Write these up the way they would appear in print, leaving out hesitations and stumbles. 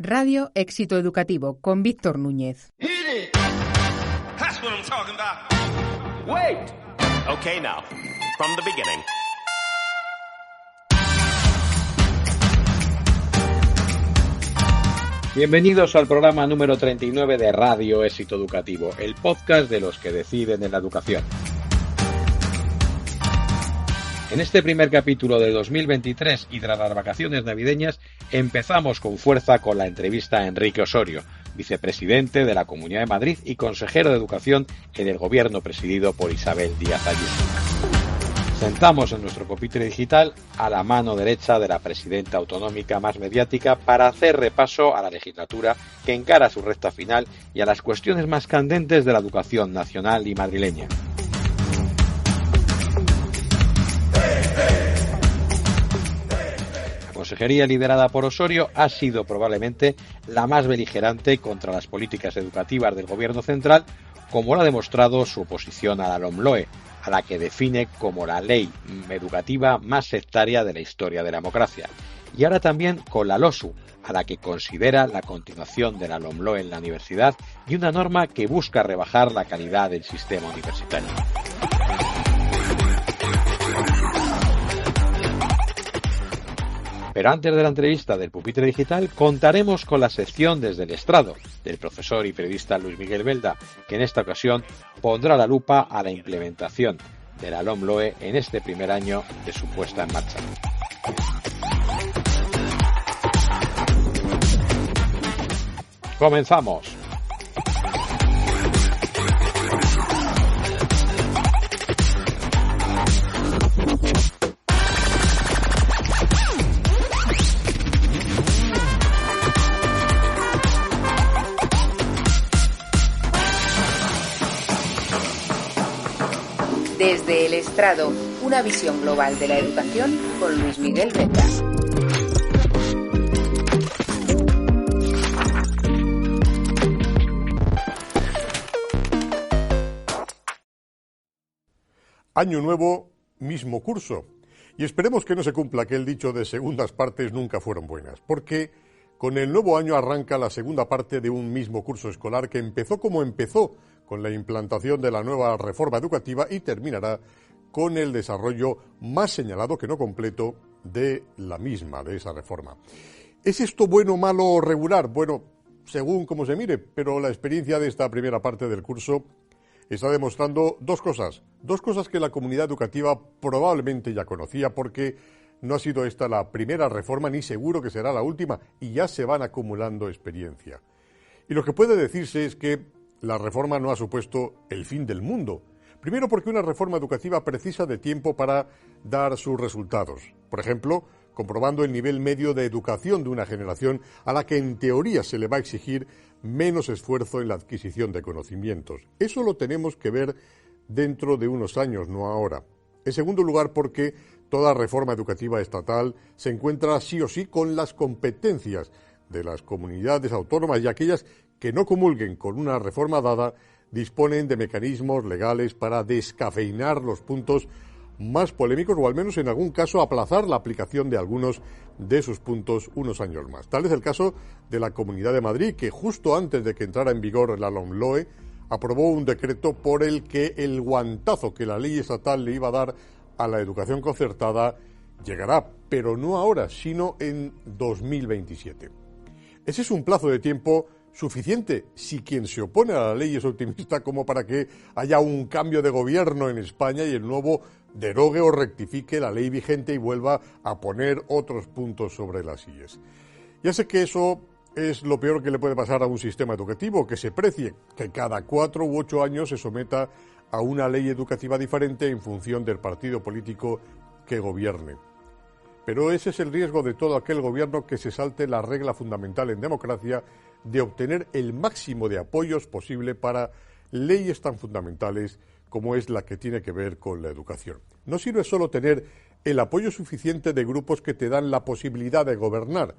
Radio Éxito Educativo con Víctor Núñez. Wait. Okay, now, from the beginning. Bienvenidos al programa número 39 de Radio Éxito Educativo, el podcast de los que deciden en la educación. En este primer capítulo de 2023 y tras las vacaciones navideñas, empezamos con fuerza con la entrevista a Enrique Osorio, vicepresidente de la Comunidad de Madrid y consejero de Educación en el gobierno presidido por Isabel Díaz Ayuso. Sentamos en nuestro pupitre digital a la mano derecha de la presidenta autonómica más mediática para hacer repaso a la legislatura que encara su recta final y a las cuestiones más candentes de la educación nacional y madrileña. La consejería liderada por Osorio ha sido probablemente la más beligerante contra las políticas educativas del gobierno central, como lo ha demostrado su oposición a la LOMLOE, a la que define como la ley educativa más sectaria de la historia de la democracia, y ahora también con la LOSU, a la que considera la continuación de la LOMLOE en la universidad y una norma que busca rebajar la calidad del sistema universitario. Pero antes de la entrevista del pupitre digital, contaremos con la sección Desde el Estrado, del profesor y periodista Luis Miguel Belda, que en esta ocasión pondrá la lupa a la implementación de la LOMLOE en este primer año de su puesta en marcha. ¡Comenzamos! Desde el Estrado, una visión global de la educación con Luis Miguel Belda. Año nuevo, mismo curso. Y esperemos que no se cumpla aquel dicho de segundas partes nunca fueron buenas, porque con el nuevo año arranca la segunda parte de un mismo curso escolar que empezó como empezó, con la implantación de la nueva reforma educativa y terminará con el desarrollo más señalado que no completo de la misma, de esa reforma. ¿Es esto bueno, malo o regular? Bueno, según como se mire, pero la experiencia de esta primera parte del curso está demostrando dos cosas que la comunidad educativa probablemente ya conocía, porque no ha sido esta la primera reforma ni seguro que será la última, y ya se van acumulando experiencia. Y lo que puede decirse es que la reforma no ha supuesto el fin del mundo. Primero porque una reforma educativa precisa de tiempo para dar sus resultados. Por ejemplo, comprobando el nivel medio de educación de una generación a la que en teoría se le va a exigir menos esfuerzo en la adquisición de conocimientos. Eso lo tenemos que ver dentro de unos años, no ahora. En segundo lugar, porque toda reforma educativa estatal se encuentra sí o sí con las competencias de las comunidades autónomas, y aquellas que no comulguen con una reforma dada disponen de mecanismos legales para descafeinar los puntos más polémicos o al menos en algún caso aplazar la aplicación de algunos de sus puntos unos años más. Tal es el caso de la Comunidad de Madrid, que justo antes de que entrara en vigor la LOMLOE aprobó un decreto por el que el guantazo que la ley estatal le iba a dar a la educación concertada llegará, pero no ahora, sino en 2027. Ese es un plazo de tiempo suficiente si quien se opone a la ley es optimista como para que haya un cambio de gobierno en España y el nuevo derogue o rectifique la ley vigente y vuelva a poner otros puntos sobre las íes. Ya sé que eso es lo peor que le puede pasar a un sistema educativo, que se precie que cada 4 u 8 años se someta a una ley educativa diferente en función del partido político que gobierne. Pero ese es el riesgo de todo aquel gobierno que se salte la regla fundamental en democracia de obtener el máximo de apoyos posible para leyes tan fundamentales como es la que tiene que ver con la educación. No sirve solo tener el apoyo suficiente de grupos que te dan la posibilidad de gobernar.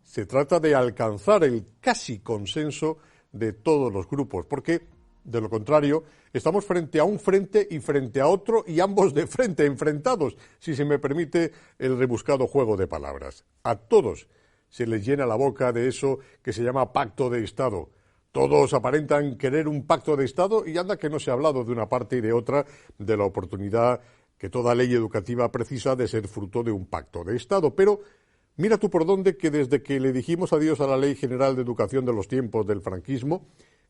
Se trata de alcanzar el casi consenso de todos los grupos, porque De lo contrario, estamos frente a un frente y frente a otro, y ambos de frente, enfrentados, si se me permite el rebuscado juego de palabras. A todos se les llena la boca de eso que se llama pacto de Estado. Todos aparentan querer un pacto de Estado y anda que no se ha hablado de una parte y de otra de la oportunidad que toda ley educativa precisa de ser fruto de un pacto de Estado. Pero mira tú por dónde que desde que le dijimos adiós a la Ley General de Educación de los tiempos del franquismo,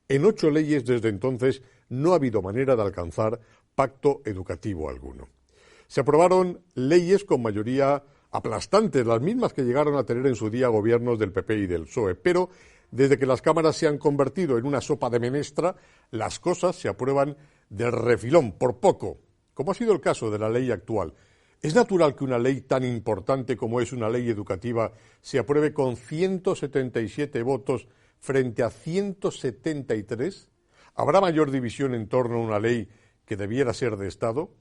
en 8 leyes desde entonces no ha habido manera de alcanzar pacto educativo alguno. Se aprobaron leyes con mayoría aplastantes, las mismas que llegaron a tener en su día gobiernos del PP y del PSOE, pero desde que las cámaras se han convertido en una sopa de menestra, las cosas se aprueban del refilón, por poco, como ha sido el caso de la ley actual. ¿Es natural que una ley tan importante como es una ley educativa se apruebe con 177 votos frente a 173? ¿Habrá mayor división en torno a una ley que debiera ser de Estado?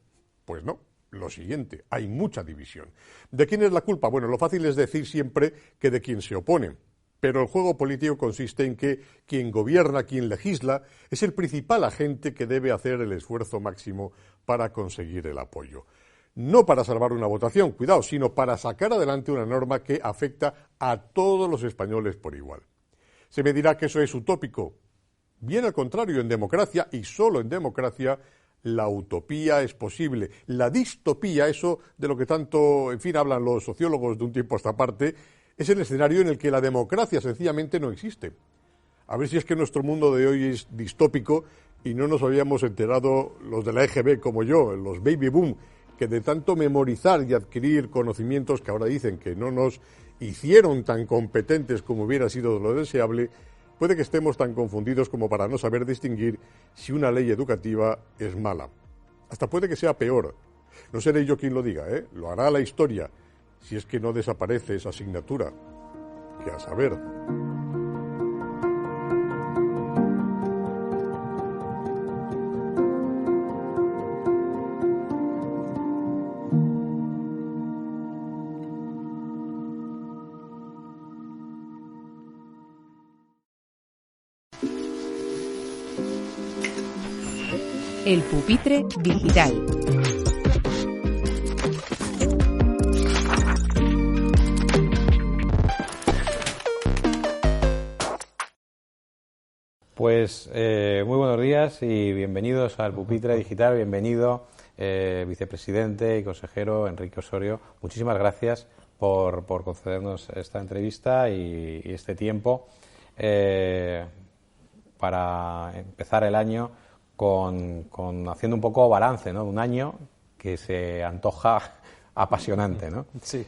Pues no. Lo siguiente, hay mucha división. ¿De quién es la culpa? Bueno, lo fácil es decir siempre que de quien se opone. Pero el juego político consiste en que quien gobierna, quien legisla, es el principal agente que debe hacer el esfuerzo máximo para conseguir el apoyo. No para salvar una votación, cuidado, sino para sacar adelante una norma que afecta a todos los españoles por igual. Se me dirá que eso es utópico. Bien al contrario, en democracia, y solo en democracia, la utopía es posible. La distopía, eso de lo que tanto, hablan los sociólogos de un tiempo a esta parte, es el escenario en el que la democracia sencillamente no existe. A ver si es que nuestro mundo de hoy es distópico y no nos habíamos enterado los de la EGB como yo, los baby boom, que de tanto memorizar y adquirir conocimientos que ahora dicen que no nos hicieron tan competentes como hubiera sido lo deseable, puede que estemos tan confundidos como para no saber distinguir si una ley educativa es mala. Hasta puede que sea peor. No seré yo quien lo diga, lo hará la historia, si es que no desaparece esa asignatura. Que a saber. El pupitre digital. Pues muy buenos días y bienvenidos al pupitre digital. Bienvenido, vicepresidente y consejero Enrique Osorio. Muchísimas gracias por concedernos esta entrevista y este tiempo para empezar el año con haciendo un poco balance, ¿no? De un año que se antoja apasionante, ¿no? Sí.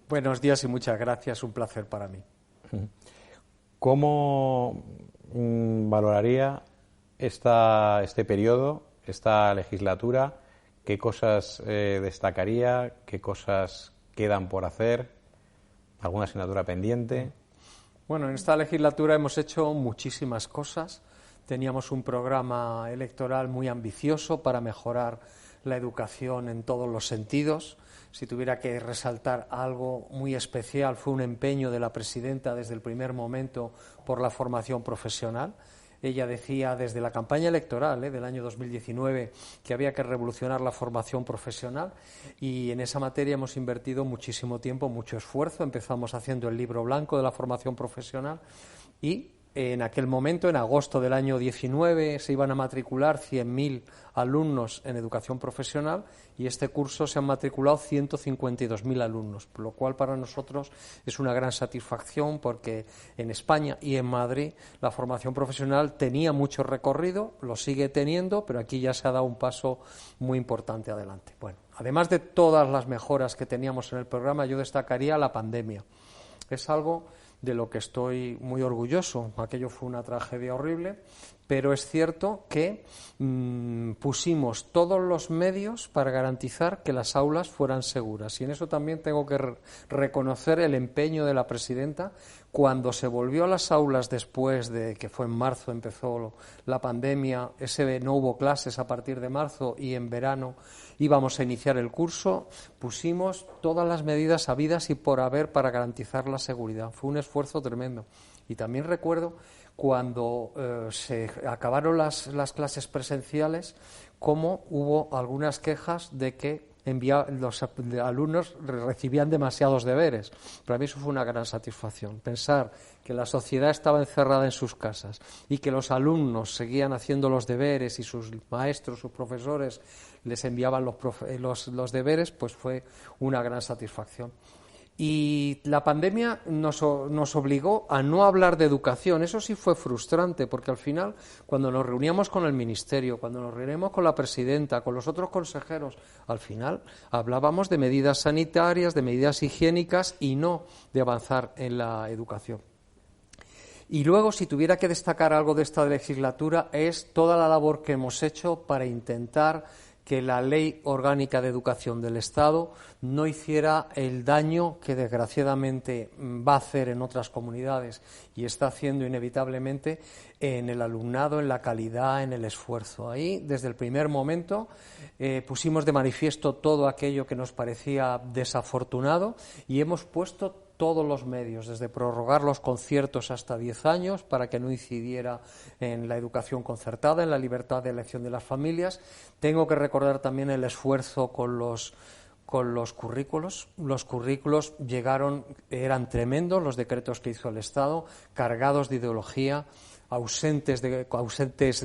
Buenos días y muchas gracias. Un placer para mí. ¿Cómo valoraría este periodo, esta legislatura? ¿Qué cosas destacaría? ¿Qué cosas quedan por hacer? ¿Alguna asignatura pendiente? Bueno, en esta legislatura hemos hecho muchísimas cosas. Teníamos un programa electoral muy ambicioso para mejorar la educación en todos los sentidos. Si tuviera que resaltar algo muy especial, fue un empeño de la presidenta desde el primer momento por la formación profesional. Ella decía desde la campaña electoral del año 2019 que había que revolucionar la formación profesional y en esa materia hemos invertido muchísimo tiempo, mucho esfuerzo. Empezamos haciendo el libro blanco de la formación profesional y en aquel momento, en agosto del año 19, se iban a matricular 100.000 alumnos en educación profesional y este curso se han matriculado 152.000 alumnos, por lo cual para nosotros es una gran satisfacción porque en España y en Madrid la formación profesional tenía mucho recorrido, lo sigue teniendo, pero aquí ya se ha dado un paso muy importante adelante. Bueno, además de todas las mejoras que teníamos en el programa, yo destacaría la pandemia. Es algo de lo que estoy muy orgulloso. Aquello fue una tragedia horrible, pero es cierto que pusimos todos los medios para garantizar que las aulas fueran seguras. Y en eso también tengo que reconocer el empeño de la presidenta. Cuando se volvió a las aulas después de que fue en marzo, empezó la pandemia, no hubo clases a partir de marzo y en verano íbamos a iniciar el curso, pusimos todas las medidas habidas y por haber para garantizar la seguridad. Fue un esfuerzo tremendo. Y también recuerdo cuando se acabaron las clases presenciales, cómo hubo algunas quejas de que los alumnos recibían demasiados deberes. Para mí eso fue una gran satisfacción. Pensar que la sociedad estaba encerrada en sus casas y que los alumnos seguían haciendo los deberes y sus maestros, sus profesores les enviaban los deberes, pues fue una gran satisfacción. Y la pandemia nos obligó a no hablar de educación. Eso sí fue frustrante, porque al final, cuando nos reuníamos con el Ministerio, cuando nos reuníamos con la presidenta, con los otros consejeros, al final hablábamos de medidas sanitarias, de medidas higiénicas y no de avanzar en la educación. Y luego, si tuviera que destacar algo de esta legislatura, es toda la labor que hemos hecho para intentar que la Ley Orgánica de Educación del Estado no hiciera el daño que desgraciadamente va a hacer en otras comunidades y está haciendo inevitablemente en el alumnado, en la calidad, en el esfuerzo. Ahí, desde el primer momento, pusimos de manifiesto todo aquello que nos parecía desafortunado y hemos puesto todos los medios, desde prorrogar los conciertos hasta 10 años para que no incidiera en la educación concertada, en la libertad de elección de las familias. Tengo que recordar también el esfuerzo con los currículos. Los currículos eran tremendos, los decretos que hizo el Estado, cargados de ideología, ausentes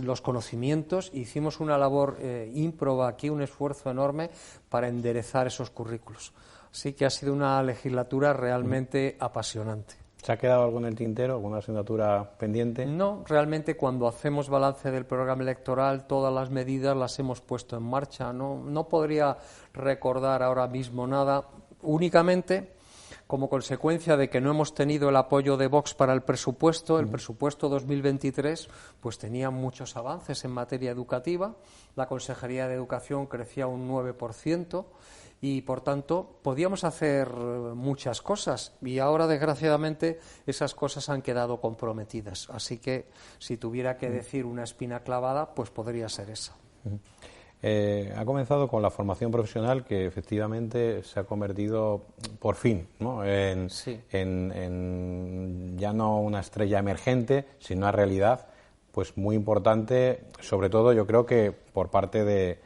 los conocimientos. Hicimos una labor ímproba aquí, un esfuerzo enorme para enderezar esos currículos. Sí que ha sido una legislatura realmente apasionante. ¿Se ha quedado algo en el tintero, alguna asignatura pendiente? No, realmente cuando hacemos balance del programa electoral, todas las medidas las hemos puesto en marcha. No podría recordar ahora mismo nada, únicamente como consecuencia de que no hemos tenido el apoyo de Vox para el presupuesto. El presupuesto 2023 pues tenía muchos avances en materia educativa. La Consejería de Educación crecía un 9%. Y, por tanto, podíamos hacer muchas cosas y ahora, desgraciadamente, esas cosas han quedado comprometidas. Así que, si tuviera que decir una espina clavada, pues podría ser esa. Ha comenzado con la formación profesional, que efectivamente se ha convertido, por fin, ¿no? en ya no una estrella emergente, sino una realidad pues muy importante, sobre todo yo creo que por parte de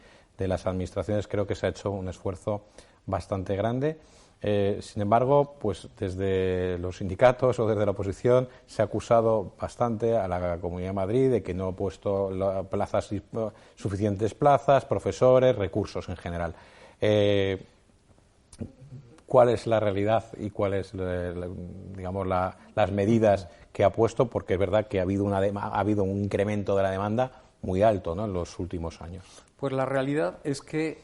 las administraciones. Creo que se ha hecho un esfuerzo bastante grande. Sin embargo, pues desde los sindicatos o desde la oposición se ha acusado bastante a la Comunidad de Madrid de que no ha puesto suficientes plazas, profesores, recursos en general. ¿Cuál es la realidad y cuáles, digamos, las medidas que ha puesto? Porque es verdad que ha habido un incremento de la demanda muy alto, ¿no?, en los últimos años. Pues la realidad es que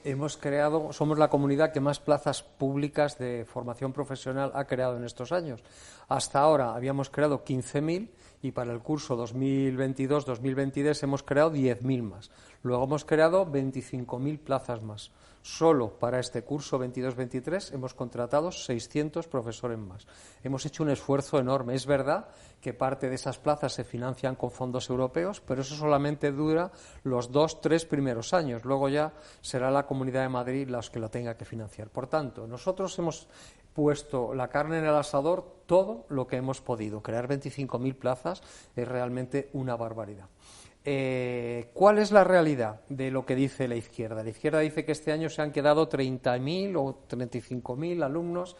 somos la comunidad que más plazas públicas de formación profesional ha creado en estos años. Hasta ahora habíamos creado 15.000 y para el curso 2022-2023 hemos creado 10.000 más. Luego hemos creado 25.000 plazas más. Solo para este curso 22-23 hemos contratado 600 profesores más. Hemos hecho un esfuerzo enorme. Es verdad que parte de esas plazas se financian con fondos europeos, pero eso solamente dura los 2-3 primeros años. Luego ya será la Comunidad de Madrid la que lo tenga que financiar. Por tanto, nosotros hemos puesto la carne en el asador todo lo que hemos podido. Crear 25.000 plazas es realmente una barbaridad. ¿Cuál es la realidad de lo que dice la izquierda? La izquierda dice que este año se han quedado 30.000 o 35.000 alumnos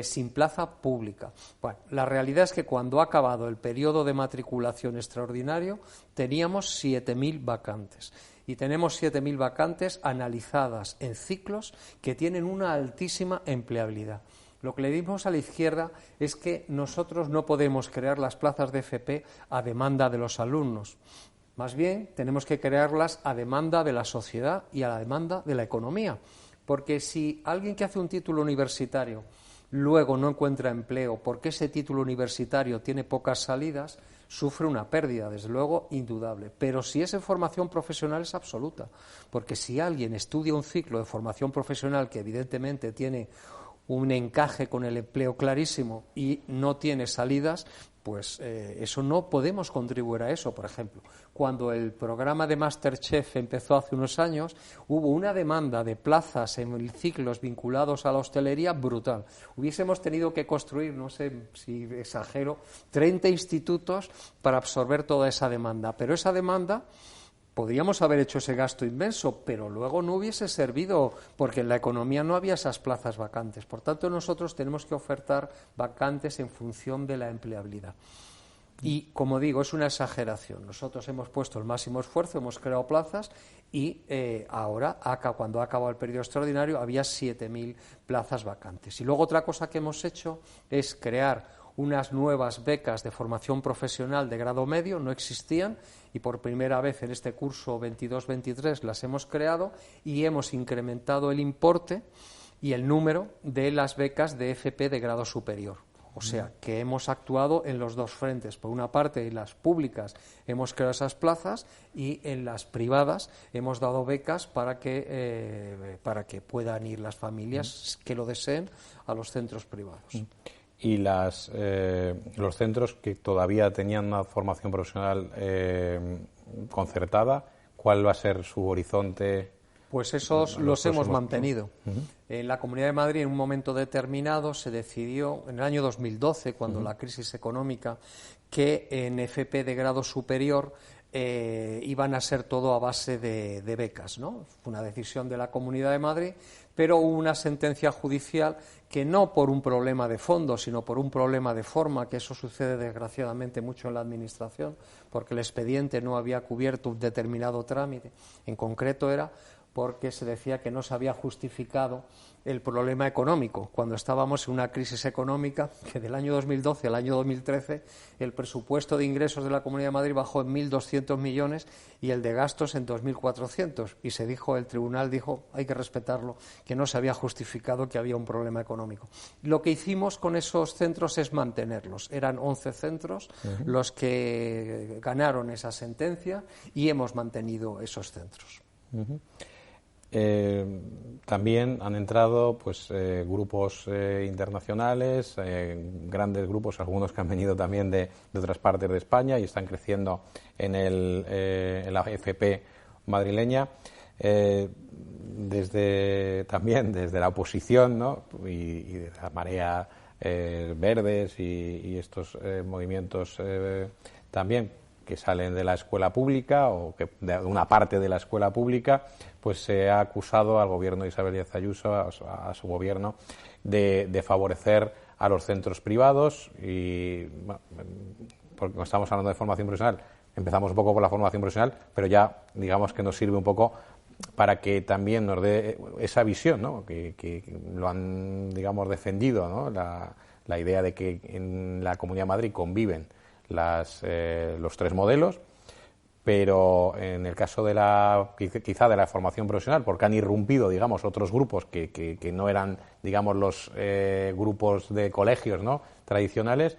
sin plaza pública. Bueno, la realidad es que cuando ha acabado el periodo de matriculación extraordinario teníamos 7.000 vacantes. Y tenemos 7.000 vacantes analizadas en ciclos que tienen una altísima empleabilidad. Lo que le dimos a la izquierda es que nosotros no podemos crear las plazas de FP a demanda de los alumnos. Más bien, tenemos que crearlas a demanda de la sociedad y a la demanda de la economía. Porque si alguien que hace un título universitario luego no encuentra empleo porque ese título universitario tiene pocas salidas, sufre una pérdida, desde luego, indudable. Pero si es en formación profesional es absoluta. Porque si alguien estudia un ciclo de formación profesional que evidentemente tiene un encaje con el empleo clarísimo y no tiene salidas, pues eso no podemos contribuir a eso. Por ejemplo, cuando el programa de MasterChef empezó hace unos años, hubo una demanda de plazas en ciclos vinculados a la hostelería brutal. Hubiésemos tenido que construir, no sé si exagero, 30 institutos para absorber toda esa demanda. Pero esa demanda Podríamos haber hecho ese gasto inmenso, pero luego no hubiese servido porque en la economía no había esas plazas vacantes. Por tanto, nosotros tenemos que ofertar vacantes en función de la empleabilidad. Y, como digo, es una exageración. Nosotros hemos puesto el máximo esfuerzo, hemos creado plazas y ahora, cuando ha acabado el periodo extraordinario, había 7.000 plazas vacantes. Y luego otra cosa que hemos hecho es crear unas nuevas becas de formación profesional de grado medio, no existían, y por primera vez en este curso 22-23 las hemos creado y hemos incrementado el importe y el número de las becas de FP de grado superior. O sea, que hemos actuado en los dos frentes. Por una parte, en las públicas hemos creado esas plazas y en las privadas hemos dado becas para que puedan ir las familias que lo deseen a los centros privados. Y los centros que todavía tenían una formación profesional concertada, ¿cuál va a ser su horizonte? Pues esos los hemos mantenido. En la Comunidad de Madrid, en un momento determinado, se decidió, en el año 2012, cuando la crisis económica, que en FP de grado superior iban a ser todo a base de becas, ¿no? Fue una decisión de la Comunidad de Madrid, pero hubo una sentencia judicial que no por un problema de fondo, sino por un problema de forma, que eso sucede desgraciadamente mucho en la Administración, porque el expediente no había cubierto un determinado trámite. En concreto era porque se decía que no se había justificado el problema económico, cuando estábamos en una crisis económica que del año 2012 al año 2013 el presupuesto de ingresos de la Comunidad de Madrid bajó en 1.200 millones y el de gastos en 2.400, y se dijo, el tribunal dijo, hay que respetarlo, que no se había justificado que había un problema económico. Lo que hicimos con esos centros es mantenerlos. Eran 11 centros los que ganaron esa sentencia y hemos mantenido esos centros. También han entrado grupos internacionales, grandes grupos, algunos que han venido también de otras partes de España y están creciendo en la FP madrileña. Desde la oposición, ¿no? y de la marea verdes y estos movimientos también que salen de la escuela pública o que de una parte de la escuela pública, pues se ha acusado al gobierno de Isabel Díaz Ayuso, a su gobierno, de favorecer a los centros privados y, bueno, porque estamos hablando de formación profesional, empezamos un poco por la formación profesional, pero ya digamos que nos sirve un poco para que también nos dé esa visión, ¿no? que lo han, digamos, defendido, ¿no? La idea de que en la Comunidad de Madrid conviven los tres modelos, pero en el caso de quizá de la formación profesional, porque han irrumpido, digamos, otros grupos que no eran, digamos, los grupos de colegios, ¿no? tradicionales.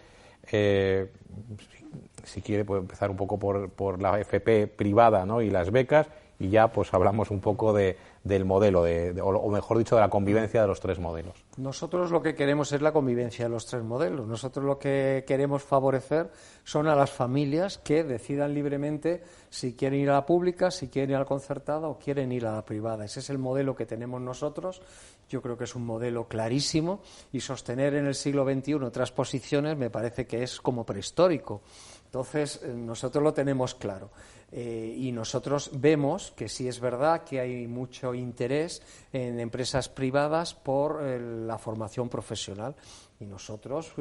Si quiere, puede empezar un poco por la FP privada, ¿no? y las becas, y ya pues hablamos un poco del modelo, o mejor dicho, de la convivencia de los tres modelos. Nosotros lo que queremos es la convivencia de los tres modelos. Nosotros lo que queremos favorecer son a las familias que decidan libremente si quieren ir a la pública, si quieren ir a la concertada o quieren ir a la privada. Ese es el modelo que tenemos nosotros. Yo creo que es un modelo clarísimo y sostener en el siglo XXI otras posiciones me parece que es como prehistórico. Entonces, nosotros lo tenemos claro. Y nosotros vemos que sí es verdad que hay mucho interés en empresas privadas por la formación profesional. Y nosotros,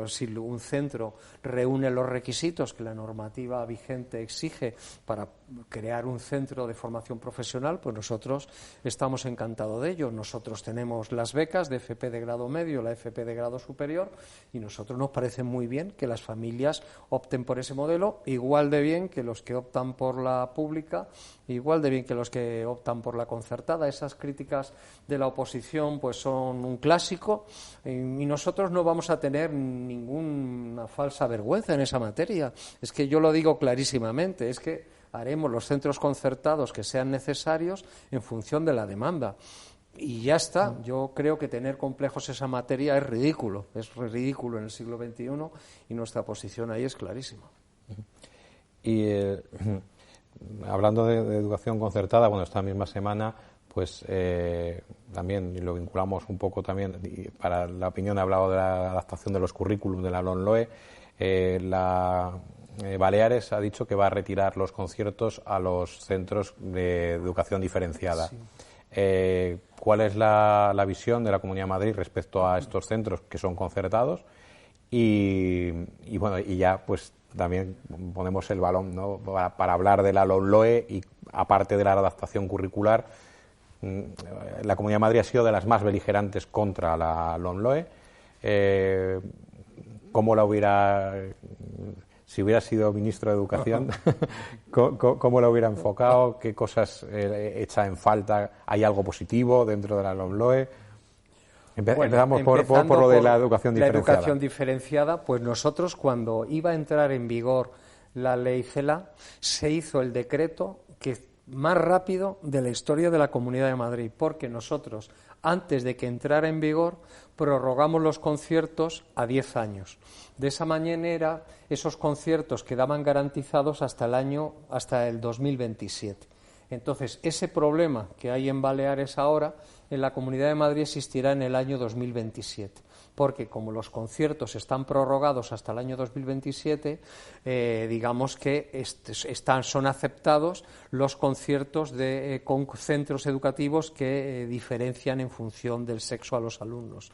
si un centro reúne los requisitos que la normativa vigente exige para crear un centro de formación profesional, pues nosotros estamos encantados de ello. Nosotros tenemos las becas de FP de grado medio, la FP de grado superior, y nosotros nos parece muy bien que las familias opten por ese modelo, igual de bien que los que optan por la pública, igual de bien que los que optan por la concertada. Esas críticas de la oposición pues son un clásico y nosotros no vamos a tener ninguna falsa vergüenza en esa materia. Es que yo lo digo clarísimamente, es que haremos los centros concertados que sean necesarios en función de la demanda. Y ya está. Yo creo que tener complejos en esa materia es ridículo en el siglo XXI y nuestra posición ahí es clarísima. Y hablando de educación concertada, bueno, esta misma semana pues también lo vinculamos un poco también, y para la opinión he hablado de la adaptación de los currículums de la LOMLOE, Baleares ha dicho que va a retirar los conciertos a los centros de educación diferenciada. Sí. ¿Cuál es la visión de la Comunidad de Madrid respecto a estos centros que son concertados? Y bueno, y ya pues también ponemos el balón, ¿no?, para hablar de la LOMLOE y aparte de la adaptación curricular. La Comunidad de Madrid ha sido de las más beligerantes contra la LOMLOE. ¿Cómo la hubiera, si hubiera sido ministro de Educación, cómo la hubiera enfocado? ¿Qué cosas echa en falta? ¿Hay algo positivo dentro de la LOMLOE? Empezamos por lo de la educación diferenciada. La educación diferenciada, pues nosotros cuando iba a entrar en vigor la ley CELA, se hizo el decreto que más rápido de la historia de la Comunidad de Madrid, porque nosotros, antes de que entrara en vigor, prorrogamos los conciertos a 10 años. De esa manera, esos conciertos quedaban garantizados hasta el 2027. Entonces, ese problema que hay en Baleares ahora, en la Comunidad de Madrid existirá en el año 2027, porque como los conciertos están prorrogados hasta el año 2027, digamos que son aceptados los conciertos con centros educativos que diferencian en función del sexo a los alumnos.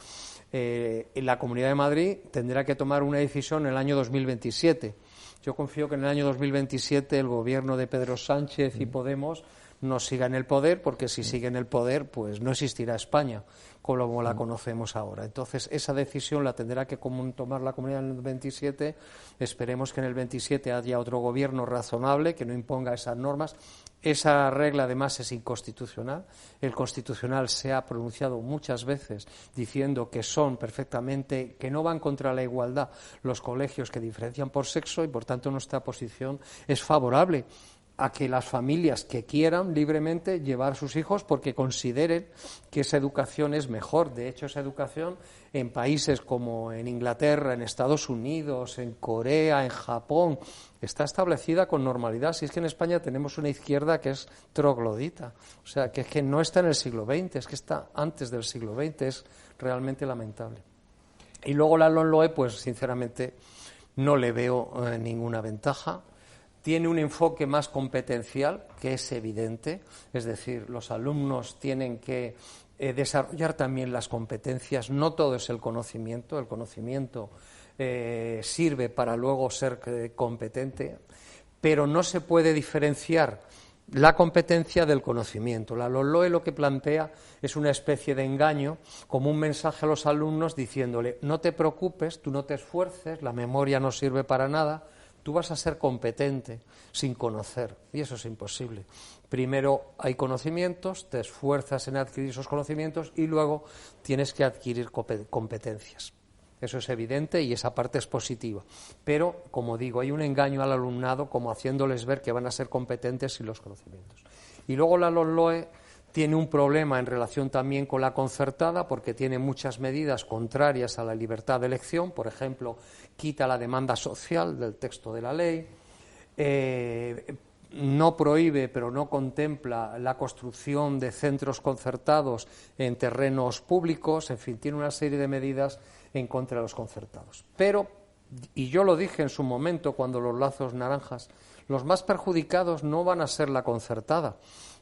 La Comunidad de Madrid tendrá que tomar una decisión en el año 2027. Yo confío que en el año 2027 el gobierno de Pedro Sánchez y Podemos no siga en el poder, porque si sigue en el poder, pues no existirá España como la conocemos ahora. Entonces, esa decisión la tendrá que tomar la Comunidad en el 27. Esperemos que en el 27 haya otro gobierno razonable que no imponga esas normas. Esa regla, además, es inconstitucional. El Constitucional se ha pronunciado muchas veces diciendo que que no van contra la igualdad los colegios que diferencian por sexo y, por tanto, nuestra posición es favorable a que las familias que quieran libremente llevar a sus hijos porque consideren que esa educación es mejor. De hecho, esa educación en países como en Inglaterra, en Estados Unidos, en Corea, en Japón, está establecida con normalidad. Si es que en España tenemos una izquierda que es troglodita, o sea, que es que no está en el siglo XX, es que está antes del siglo XX, es realmente lamentable. Y luego la LOMLOE, pues sinceramente no le veo ninguna ventaja. Tiene un enfoque más competencial, que es evidente, es decir, los alumnos tienen que desarrollar también las competencias, no todo es el conocimiento sirve para luego ser competente, pero no se puede diferenciar la competencia del conocimiento. La LOMLOE lo que plantea es una especie de engaño, como un mensaje a los alumnos diciéndole: no te preocupes, tú no te esfuerces, la memoria no sirve para nada, tú vas a ser competente sin conocer, y eso es imposible. Primero hay conocimientos, te esfuerzas en adquirir esos conocimientos y luego tienes que adquirir competencias. Eso es evidente y esa parte es positiva. Pero, como digo, hay un engaño al alumnado como haciéndoles ver que van a ser competentes sin los conocimientos. Y luego la LOMLOE tiene un problema en relación también con la concertada porque tiene muchas medidas contrarias a la libertad de elección. Por ejemplo, quita la demanda social del texto de la ley, no prohíbe pero no contempla la construcción de centros concertados en terrenos públicos, en fin, tiene una serie de medidas en contra de los concertados. Pero, y yo lo dije en su momento cuando los lazos naranjas, los más perjudicados no van a ser la concertada,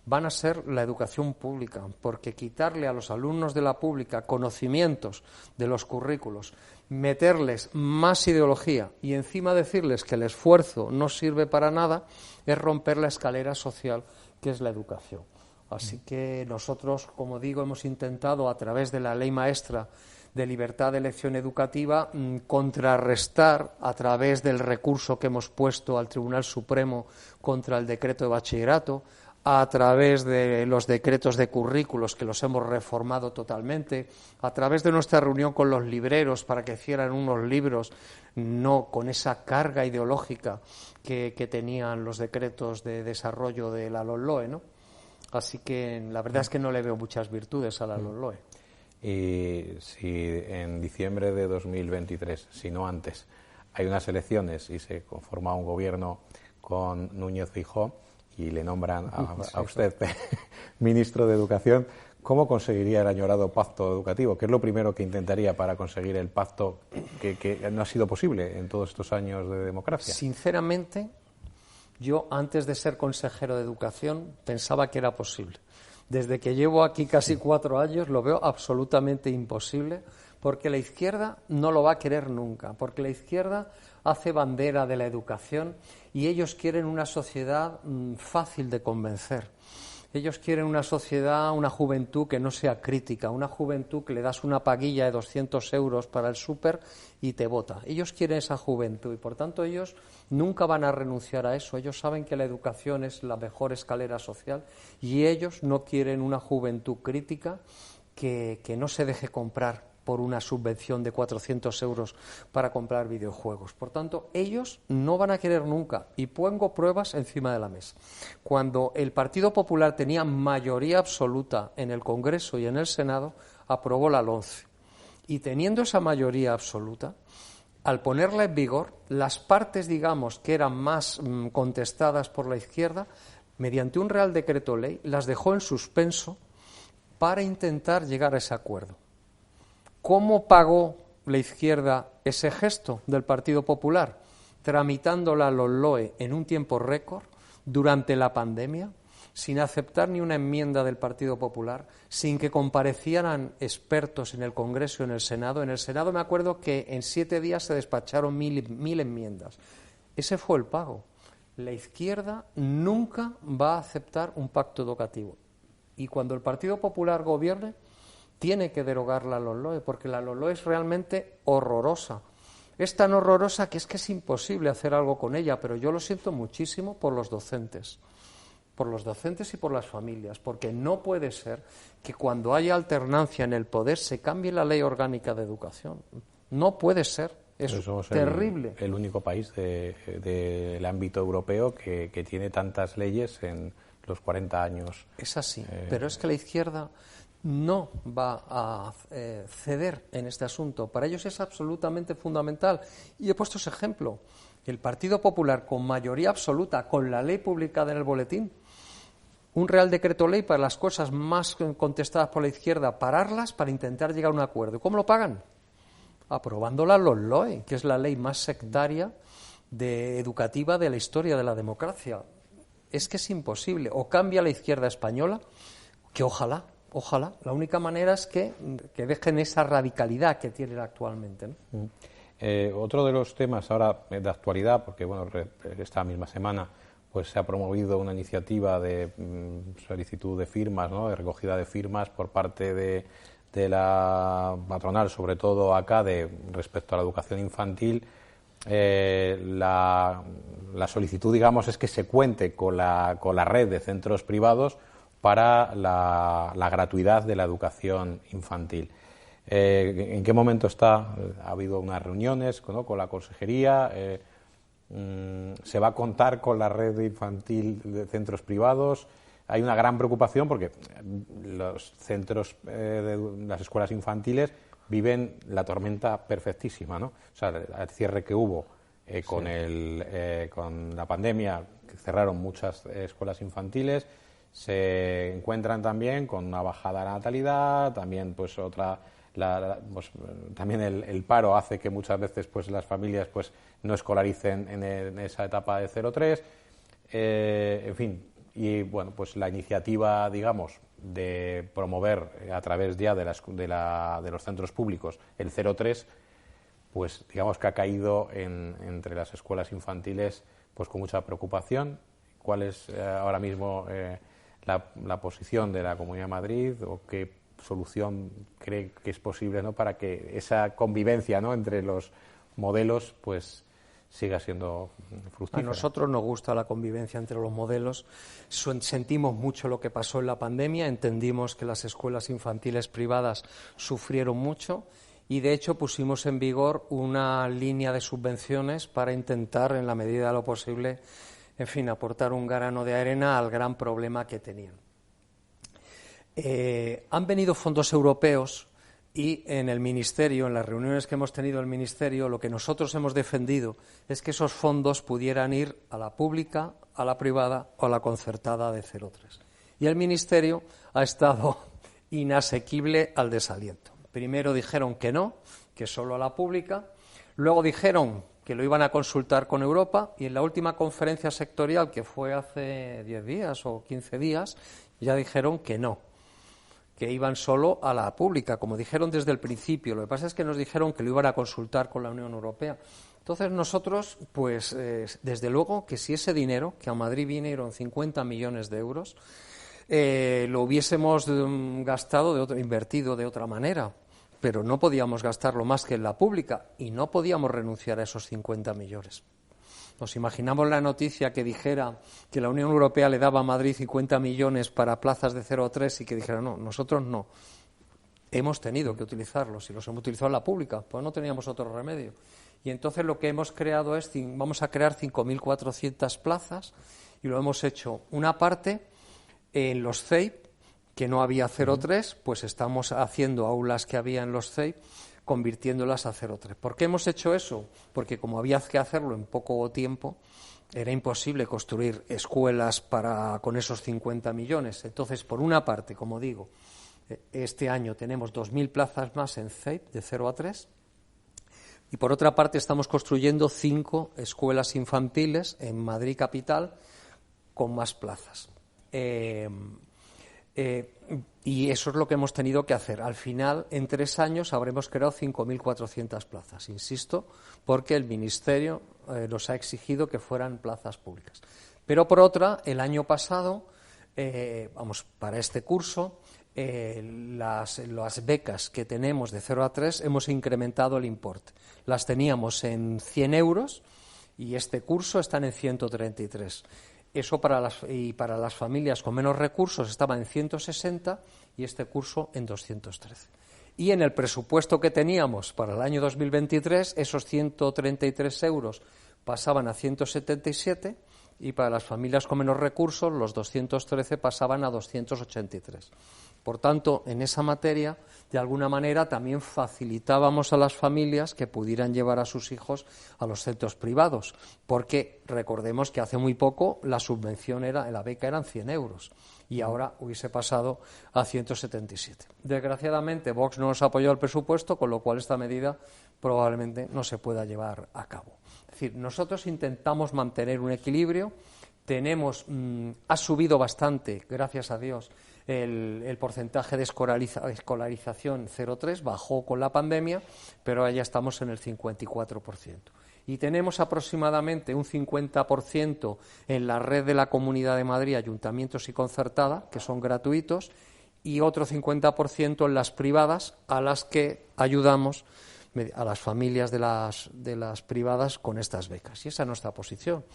van a ser la educación pública, porque quitarle a los alumnos de la pública conocimientos de los currículos, meterles más ideología y encima decirles que el esfuerzo no sirve para nada, es romper la escalera social que es la educación. Así que nosotros, como digo, hemos intentado a través de la ley maestra de libertad de elección educativa contrarrestar a través del recurso que hemos puesto al Tribunal Supremo contra el decreto de bachillerato, a través de los decretos de currículos que los hemos reformado totalmente, a través de nuestra reunión con los libreros para que hicieran unos libros no con esa carga ideológica que tenían los decretos de desarrollo de la LOMLOE, ¿no? Así que la verdad es que no le veo muchas virtudes a la LOMLOE. Y si en diciembre de 2023, si no antes, hay unas elecciones y se conforma un gobierno con Núñez Feijóo y le nombran a usted ministro de Educación, ¿Cómo conseguiría el añorado pacto educativo? ¿Qué es lo primero que intentaría para conseguir el pacto que no ha sido posible en todos estos años de democracia? Sinceramente, yo antes de ser consejero de Educación pensaba que era posible. Desde que llevo aquí casi 4 años lo veo absolutamente imposible, porque la izquierda no lo va a querer nunca, porque la izquierda hace bandera de la educación y ellos quieren una sociedad fácil de convencer. Ellos quieren una sociedad, una juventud que no sea crítica, una juventud que le das una paguilla de 200 euros para el súper y te vota. Ellos quieren esa juventud y, por tanto, ellos nunca van a renunciar a eso. Ellos saben que la educación es la mejor escalera social y ellos no quieren una juventud crítica que no se deje comprar por una subvención de 400 euros para comprar videojuegos. Por tanto, ellos no van a querer nunca, y pongo pruebas encima de la mesa. Cuando el Partido Popular tenía mayoría absoluta en el Congreso y en el Senado, aprobó la LOMCE. Y teniendo esa mayoría absoluta, al ponerla en vigor, las partes, digamos, que eran más contestadas por la izquierda, mediante un Real Decreto Ley, las dejó en suspenso para intentar llegar a ese acuerdo. ¿Cómo pagó la izquierda ese gesto del Partido Popular? Tramitando la LOMLOE en un tiempo récord, durante la pandemia, sin aceptar ni una enmienda del Partido Popular, sin que comparecieran expertos en el Congreso y en el Senado. En el Senado me acuerdo que en 7 días se despacharon 1000 enmiendas. Ese fue el pago. La izquierda nunca va a aceptar un pacto educativo. Y cuando el Partido Popular gobierne, tiene que derogar la LOMLOE, porque la LOMLOE es realmente horrorosa. Es tan horrorosa que es imposible hacer algo con ella, pero yo lo siento muchísimo por los docentes y por las familias, porque no puede ser que cuando haya alternancia en el poder se cambie la ley orgánica de educación. No puede ser, es terrible. El único país del ámbito europeo que tiene tantas leyes en los 40 años. Es así, pero es que la izquierda no va a ceder en este asunto. Para ellos es absolutamente fundamental. Y he puesto ese ejemplo. El Partido Popular, con mayoría absoluta, con la ley publicada en el boletín, un Real Decreto Ley para las cosas más contestadas por la izquierda, pararlas para intentar llegar a un acuerdo. ¿Cómo lo pagan? Aprobando la LOMLOE, que es la ley más sectaria educativa de la historia de la democracia. Es que es imposible. O cambia la izquierda española, que ojalá. La única manera es que dejen esa radicalidad que tienen actualmente, ¿no? Otro de los temas ahora de actualidad, porque bueno, esta misma semana pues se ha promovido una iniciativa de solicitud de firmas, ¿no?, de recogida de firmas por parte de la patronal, sobre todo acá, respecto a la educación infantil. La solicitud, digamos, es que se cuente con la red de centros privados para la gratuidad de la educación infantil. ¿En qué momento está? ¿Ha habido unas reuniones con la consejería? ¿Se va a contar con la red infantil de centros privados? Hay una gran preocupación porque los centros las escuelas infantiles viven la tormenta perfectísima, ¿no? O sea, el cierre que hubo con la pandemia, que cerraron muchas escuelas infantiles, se encuentran también con una bajada de la natalidad, también pues también el paro hace que muchas veces pues las familias pues no escolaricen en esa etapa de 0-3, en fin, y bueno, pues la iniciativa, digamos, de promover a través ya de los centros públicos el 0-3, pues digamos que ha caído entre las escuelas infantiles pues con mucha preocupación. ¿Cuál es ahora mismo la posición de la Comunidad de Madrid, o qué solución cree que es posible, ¿no?, para que esa convivencia, ¿no?, entre los modelos pues siga siendo fructífera? A nosotros nos gusta la convivencia entre los modelos. Sentimos mucho lo que pasó en la pandemia, entendimos que las escuelas infantiles privadas sufrieron mucho y, de hecho, pusimos en vigor una línea de subvenciones para intentar, en la medida de lo posible, en fin, aportar un grano de arena al gran problema que tenían. Han venido fondos europeos y en el Ministerio, en las reuniones que hemos tenido en el Ministerio, lo que nosotros hemos defendido es que esos fondos pudieran ir a la pública, a la privada o a la concertada de 0-3. Y el Ministerio ha estado inasequible al desaliento. Primero dijeron que no, que solo a la pública, luego dijeron que lo iban a consultar con Europa y en la última conferencia sectorial, que fue hace 10 días o 15 días, ya dijeron que no, que iban solo a la pública, como dijeron desde el principio. Lo que pasa es que nos dijeron que lo iban a consultar con la Unión Europea. Entonces nosotros, pues desde luego que si ese dinero, que a Madrid vinieron 50 millones de euros, lo hubiésemos invertido de otra manera, pero no podíamos gastarlo más que en la pública y no podíamos renunciar a esos 50 millones. Nos imaginamos la noticia que dijera que la Unión Europea le daba a Madrid 50 millones para plazas de 0 a 3 y que dijera, no, nosotros no. Hemos tenido que utilizarlos y los hemos utilizado en la pública, pues no teníamos otro remedio. Y entonces lo que hemos creado es, vamos a crear 5.400 plazas y lo hemos hecho una parte en los CEIP, que no había 0,3, pues estamos haciendo aulas que había en los CEIP, convirtiéndolas a 0,3. ¿Por qué hemos hecho eso? Porque como había que hacerlo en poco tiempo, era imposible construir escuelas con esos 50 millones. Entonces, por una parte, como digo, este año tenemos 2.000 plazas más en CEIP de 0 a 3, y por otra parte estamos construyendo 5 escuelas infantiles en Madrid capital con más plazas. Y eso es lo que hemos tenido que hacer. Al final, en 3 años, habremos creado 5.400 plazas, insisto, porque el Ministerio nos ha exigido que fueran plazas públicas. Pero, por otra, el año pasado, para este curso, las becas que tenemos de 0 a 3 hemos incrementado el importe. Las teníamos en 100 euros y este curso están en 133. Eso para las familias con menos recursos estaba en 160 y este curso en 213. Y en el presupuesto que teníamos para el año 2023, esos 133 euros pasaban a 177 y para las familias con menos recursos, los 213 pasaban a 283. Por tanto, en esa materia, de alguna manera, también facilitábamos a las familias que pudieran llevar a sus hijos a los centros privados, porque recordemos que hace muy poco la beca eran 100 euros y ahora hubiese pasado a 177. Desgraciadamente, Vox no nos apoyó el presupuesto, con lo cual esta medida probablemente no se pueda llevar a cabo. Es decir, nosotros intentamos mantener un equilibrio. Ha subido bastante, gracias a Dios, el porcentaje de escolarización 0,3, bajó con la pandemia, pero ahora ya estamos en el 54%. Y tenemos aproximadamente un 50% en la red de la Comunidad de Madrid, ayuntamientos y concertada, que son gratuitos, y otro 50% en las privadas, a las que ayudamos a las familias de las privadas con estas becas. Y esa es nuestra posición.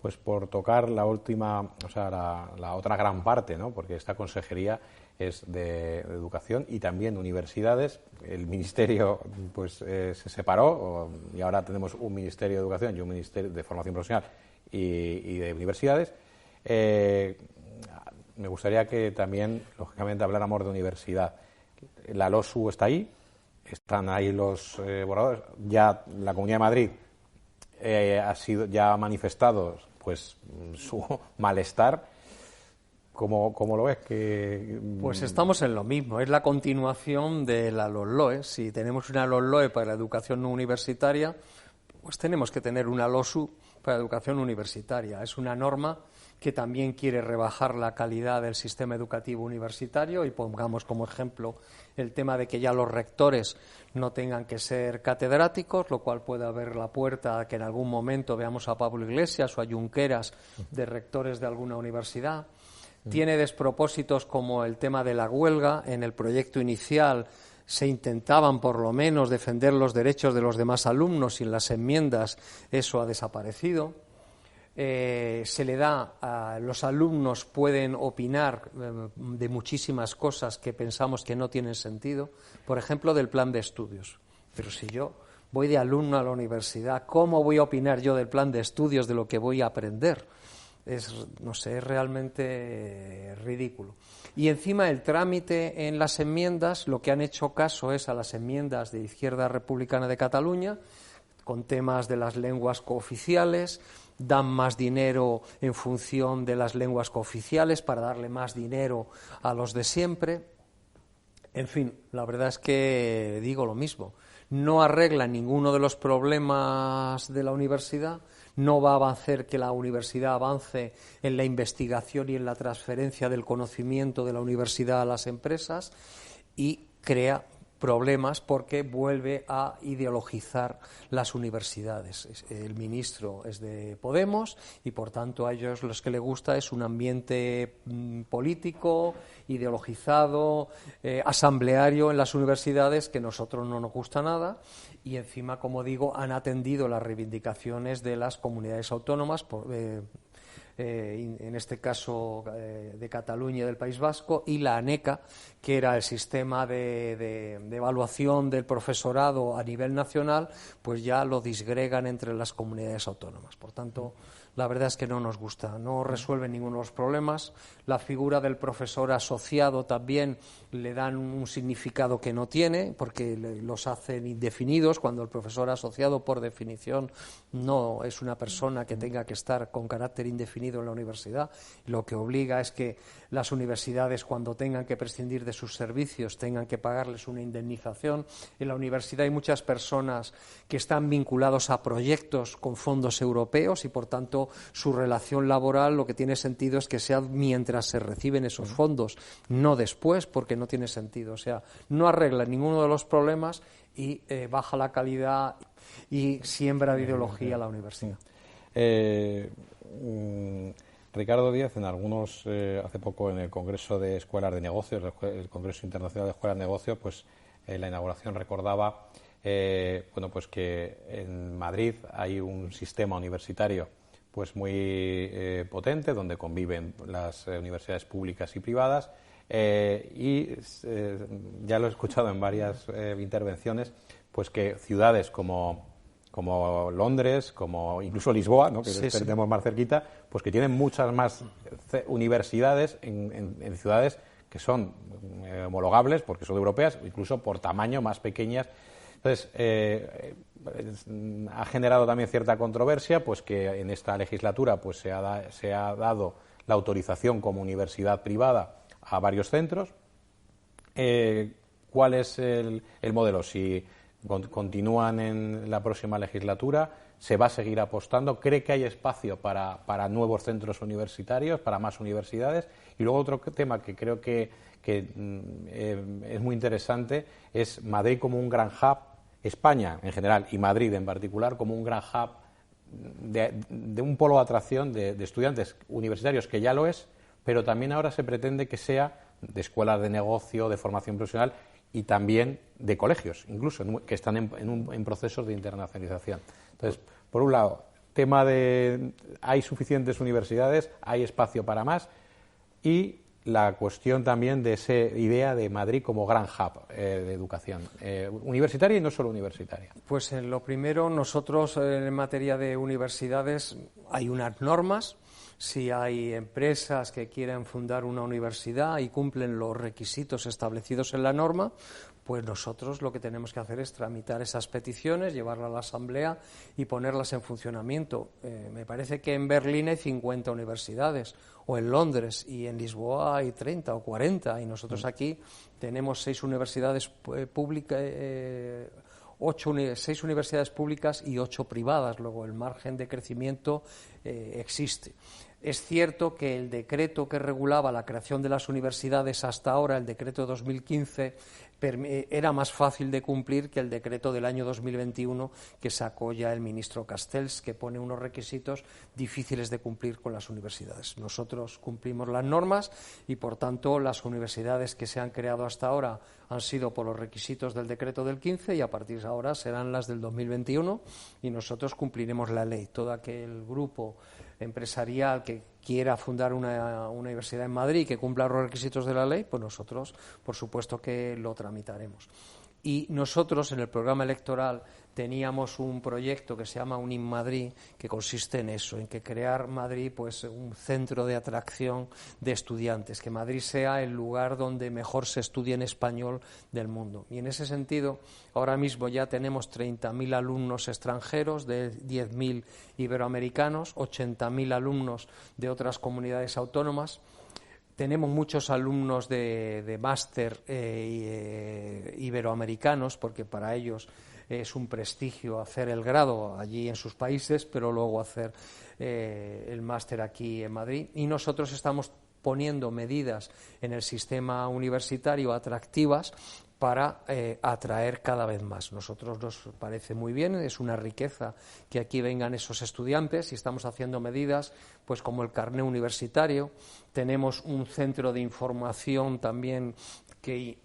Pues por tocar la última, o sea, la otra gran parte, ¿no? Porque esta consejería es de educación y también de universidades. El ministerio pues se separó y ahora tenemos un ministerio de educación y un ministerio de formación profesional y de universidades. Me gustaría que también, lógicamente, habláramos de universidad. La LOSU está ahí, están ahí los borradores. Ya la Comunidad de Madrid ha manifestado pues su malestar. ¿Cómo lo ves? Pues estamos en lo mismo, es la continuación de la LOSLOE. Si tenemos una LOSLOE para la educación no universitaria, pues tenemos que tener una LOSU para la educación universitaria. Es una norma que también quiere rebajar la calidad del sistema educativo universitario, y pongamos como ejemplo el tema de que ya los rectores no tengan que ser catedráticos, lo cual puede abrir la puerta a que en algún momento veamos a Pablo Iglesias o a Junqueras de rectores de alguna universidad. Tiene despropósitos como el tema de la huelga. En el proyecto inicial se intentaban por lo menos defender los derechos de los demás alumnos, y en las enmiendas eso ha desaparecido. Los alumnos pueden opinar de muchísimas cosas que pensamos que no tienen sentido, por ejemplo, del plan de estudios. Pero si yo voy de alumno a la universidad, ¿cómo voy a opinar yo del plan de estudios, de lo que voy a aprender? Es realmente ridículo. Y encima el trámite en las enmiendas, lo que han hecho caso es a las enmiendas de Izquierda Republicana de Cataluña, con temas de las lenguas cooficiales. Dan más dinero en función de las lenguas cooficiales para darle más dinero a los de siempre. En fin, la verdad es que digo lo mismo. No arregla ninguno de los problemas de la universidad, no va a hacer que la universidad avance en la investigación y en la transferencia del conocimiento de la universidad a las empresas y crea problemas porque vuelve a ideologizar las universidades. El ministro es de Podemos y, por tanto, a ellos los que les gusta es un ambiente político, ideologizado, asambleario en las universidades, que a nosotros no nos gusta nada. Y encima, como digo, han atendido las reivindicaciones de las comunidades autónomas, en este caso de Cataluña y del País Vasco, y la ANECA, que era el sistema de evaluación del profesorado a nivel nacional, pues ya lo disgregan entre las comunidades autónomas. Por tanto, la verdad es que no nos gusta, no resuelve ninguno de los problemas. La figura del profesor asociado también le dan un significado que no tiene, porque los hacen indefinidos, cuando el profesor asociado, por definición, no es una persona que tenga que estar con carácter indefinido en la universidad. Lo que obliga es que las universidades, cuando tengan que prescindir de sus servicios, tengan que pagarles una indemnización. En la universidad hay muchas personas que están vinculados a proyectos con fondos europeos y, por tanto, su relación laboral lo que tiene sentido es que sea mientras se reciben esos fondos, no después, porque no tiene sentido. O sea, no arregla ninguno de los problemas y baja la calidad y siembra de ideología a la universidad. Ricardo Díaz, hace poco en el Congreso de Escuelas de Negocios, el Congreso Internacional de Escuelas de Negocios, pues la inauguración recordaba pues que en Madrid hay un sistema universitario pues muy potente, donde conviven las universidades públicas y privadas, ya lo he escuchado en varias intervenciones, pues que ciudades como Londres, como incluso Lisboa, ¿no?, que tenemos más cerquita, pues que tienen muchas más universidades en ciudades que son homologables, porque son europeas, incluso por tamaño más pequeñas. Entonces, ha generado también cierta controversia, pues que en esta legislatura pues se ha dado la autorización como universidad privada a varios centros. ¿Cuál es el modelo? Si continúan en la próxima legislatura, ¿se va a seguir apostando? ¿Cree que hay espacio para nuevos centros universitarios, para más universidades? Y luego otro tema que creo que es muy interesante es Madrid como un gran hub, España en general y Madrid en particular como un gran hub de un polo de atracción de estudiantes universitarios, que ya lo es, pero también ahora se pretende que sea de escuelas de negocio, de formación profesional y también de colegios, incluso, que están en procesos de internacionalización. Entonces, por un lado, tema de hay suficientes universidades, hay espacio para más, y la cuestión también de esa idea de Madrid como gran hub de educación universitaria y no solo universitaria. Pues en lo primero, nosotros en materia de universidades hay unas normas. Si hay empresas que quieren fundar una universidad y cumplen los requisitos establecidos en la norma, pues nosotros lo que tenemos que hacer es tramitar esas peticiones, llevarlas a la Asamblea y ponerlas en funcionamiento. Me parece que en Berlín hay 50 universidades, o en Londres, y en Lisboa hay 30 o 40, y nosotros aquí tenemos 6 universidades públicas, 6 universidades públicas y 8 privadas. Luego el margen de crecimiento existe. Es cierto que el decreto que regulaba la creación de las universidades hasta ahora, el decreto de 2015, era más fácil de cumplir que el decreto del año 2021 que sacó ya el ministro Castells, que pone unos requisitos difíciles de cumplir con las universidades. Nosotros cumplimos las normas y, por tanto, las universidades que se han creado hasta ahora han sido por los requisitos del decreto del 15 y a partir de ahora serán las del 2021 y nosotros cumpliremos la ley. Todo aquel grupo empresarial que quiera fundar una universidad en Madrid y que cumpla los requisitos de la ley, pues nosotros, por supuesto, que lo tramitaremos. Y nosotros en el programa electoral teníamos un proyecto que se llama Unim Madrid, que consiste en eso, en que crear Madrid pues un centro de atracción de estudiantes, que Madrid sea el lugar donde mejor se estudie en español del mundo. Y en ese sentido, ahora mismo ya tenemos 30.000 alumnos extranjeros, de 10.000 iberoamericanos, 80.000 alumnos de otras comunidades autónomas. Tenemos muchos alumnos de máster iberoamericanos, porque para ellos es un prestigio hacer el grado allí en sus países, pero luego hacer el máster aquí en Madrid. Y nosotros estamos poniendo medidas en el sistema universitario atractivas para atraer cada vez más. Nosotros nos parece muy bien, es una riqueza que aquí vengan esos estudiantes y estamos haciendo medidas pues como el carné universitario. Tenemos un centro de información también que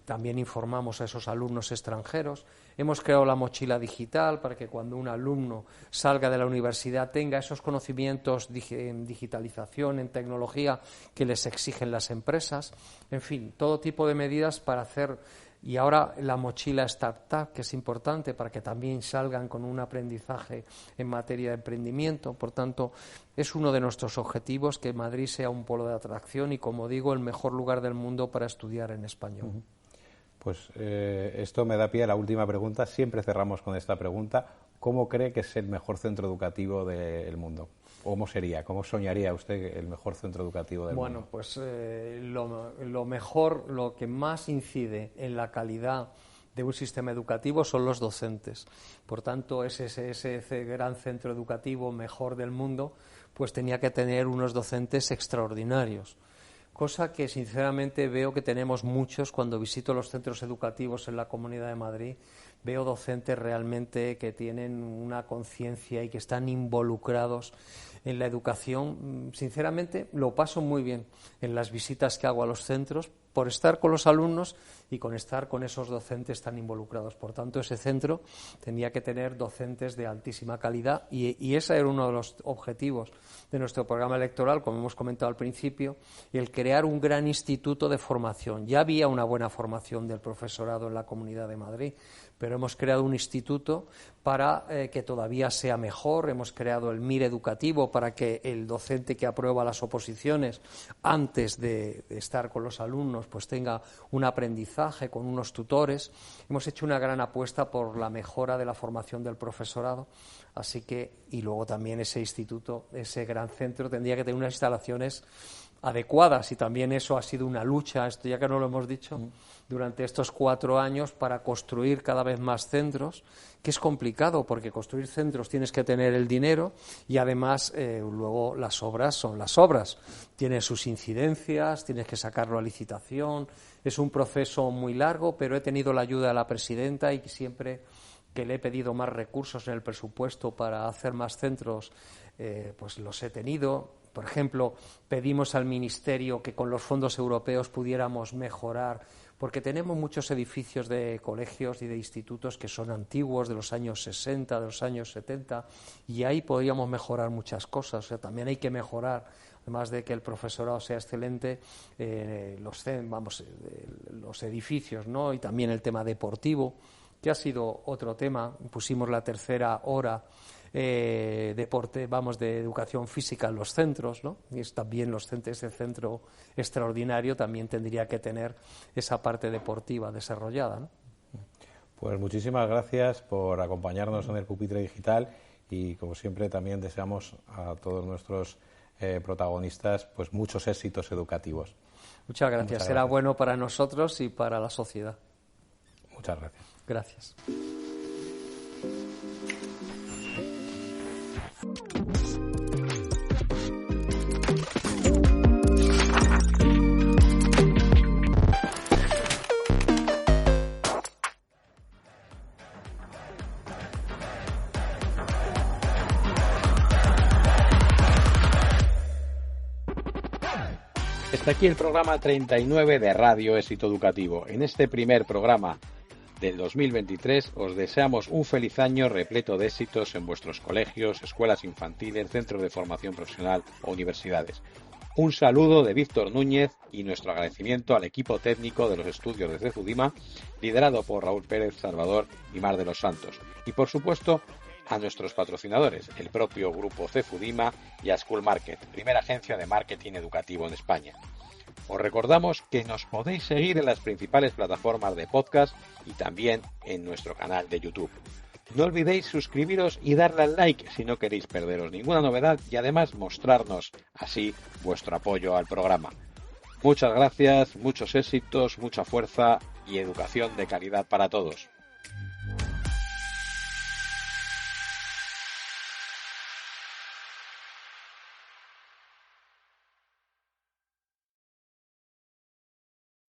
también informamos a esos alumnos extranjeros. Hemos creado la mochila digital para que cuando un alumno salga de la universidad tenga esos conocimientos en digitalización, en tecnología que les exigen las empresas. En fin, todo tipo de medidas para hacer. Y ahora la mochila startup, que es importante para que también salgan con un aprendizaje en materia de emprendimiento. Por tanto, es uno de nuestros objetivos que Madrid sea un polo de atracción y, como digo, el mejor lugar del mundo para estudiar en español. Pues esto me da pie a la última pregunta. Siempre cerramos con esta pregunta. ¿Cómo cree que es el mejor centro educativo del mundo? ¿Cómo sería? ¿Cómo soñaría usted el mejor centro educativo del mundo? Bueno, pues lo mejor, lo que más incide en la calidad de un sistema educativo son los docentes. Por tanto, ese gran centro educativo mejor del mundo, pues tenía que tener unos docentes extraordinarios. Cosa que sinceramente veo que tenemos muchos cuando visito los centros educativos en la Comunidad de Madrid. Veo docentes realmente que tienen una conciencia y que están involucrados en la educación. Sinceramente lo paso muy bien en las visitas que hago a los centros por estar con los alumnos y con estar con esos docentes tan involucrados. Por tanto, ese centro tendría que tener docentes de altísima calidad y ese era uno de los objetivos de nuestro programa electoral, como hemos comentado al principio, el crear un gran instituto de formación. Ya había una buena formación del profesorado en la Comunidad de Madrid, pero hemos creado un instituto para que todavía sea mejor. Hemos creado el MIR educativo para que el docente que aprueba las oposiciones antes de estar con los alumnos pues tenga un aprendizaje con unos tutores. Hemos hecho una gran apuesta por la mejora de la formación del profesorado, así que, y luego también ese instituto, ese gran centro tendría que tener unas instalaciones adecuadas y también eso ha sido una lucha, esto ya que no lo hemos dicho, durante estos 4 años para construir cada vez más centros, que es complicado porque construir centros tienes que tener el dinero y además luego las obras son las obras, tienen sus incidencias, tienes que sacarlo a licitación, es un proceso muy largo, pero he tenido la ayuda de la presidenta y siempre que le he pedido más recursos en el presupuesto para hacer más centros, pues los he tenido. Por ejemplo, pedimos al Ministerio que con los fondos europeos pudiéramos mejorar, porque tenemos muchos edificios de colegios y de institutos que son antiguos, de los años 60, de los años 70, y ahí podríamos mejorar muchas cosas. O sea, también hay que mejorar, además de que el profesorado sea excelente, los edificios, ¿no? Y también el tema deportivo, que ha sido otro tema. Pusimos la tercera hora de educación física en los centros, ¿no? Y es también ese centro extraordinario también tendría que tener esa parte deportiva desarrollada, ¿no? Pues muchísimas gracias por acompañarnos en el Pupitre Digital y, como siempre, también deseamos a todos nuestros protagonistas pues muchos éxitos educativos. Muchas gracias. Será bueno para nosotros y para la sociedad. Muchas gracias. Gracias. Hasta aquí el programa 39 de Radio Éxito Educativo. En este primer programa del 2023 os deseamos un feliz año repleto de éxitos en vuestros colegios, escuelas infantiles, centros de formación profesional o universidades. Un saludo de Víctor Núñez y nuestro agradecimiento al equipo técnico de los estudios de Cefudima, liderado por Raúl Pérez Salvador y Mar de los Santos. Y por supuesto a nuestros patrocinadores, el propio grupo Cefudima y a School Market, primera agencia de marketing educativo en España. Os recordamos que nos podéis seguir en las principales plataformas de podcast y también en nuestro canal de YouTube. No olvidéis suscribiros y darle al like si no queréis perderos ninguna novedad y además mostrarnos así vuestro apoyo al programa. Muchas gracias, muchos éxitos, mucha fuerza y educación de calidad para todos.